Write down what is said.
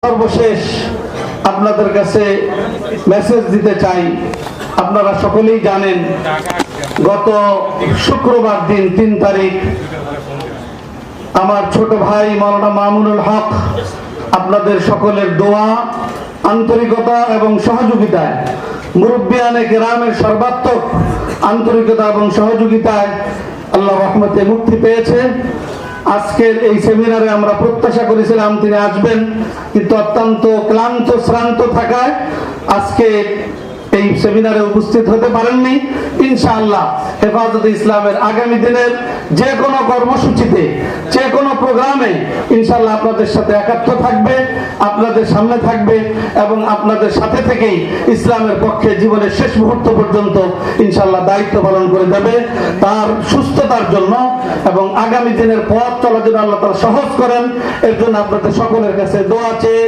সর্বশেষ আপনাদের কাছে মেসেজ দিতে চাই। আপনারা সকলেই জানেন গত শুক্রবার দিন ৩ তারিখ আমার ছোট ভাই মাওলানা মামুনুল হক আপনাদের সকলের দোয়া, আন্তরিকতা এবং সহযোগিতায়, মুরব্বিয়ানে কেরামের সর্বাত্মক আন্তরিকতা এবং সহযোগিতায় আল্লাহর রহমতে মুক্তি পেয়েছে। আজকের এই সেমিনারে আমরা প্রত্যাশা করেছিলাম তিনি আসবেন, কিন্তু অত্যন্ত ক্লান্ত শ্রান্ত থাকায় আজকে এই সেমিনারে উপস্থিত হতে পারেননি। ইনশাআল্লাহ হেফাজতে ইসলামের আগামী দিনের যে কোনো কর্মসূচিতে, যে কোনো প্রোগ্রামে ইনশাআল্লাহ আপনাদের সাথে একাত্ম থাকবে, আপনাদের সামনে থাকবে এবং আপনাদের সাথে থেকেই ইসলামের পক্ষে জীবনের শেষ মুহূর্ত পর্যন্ত ইনশাআল্লাহ দায়িত্ব পালন করে যাবে। তার সুস্থতার জন্য এবং আগামী দিনের পথ চলার জন্য আল্লাহ তাআলা সহজ করেন, এর জন্য আপনাদের সকলের কাছে দোয়া চেয়ে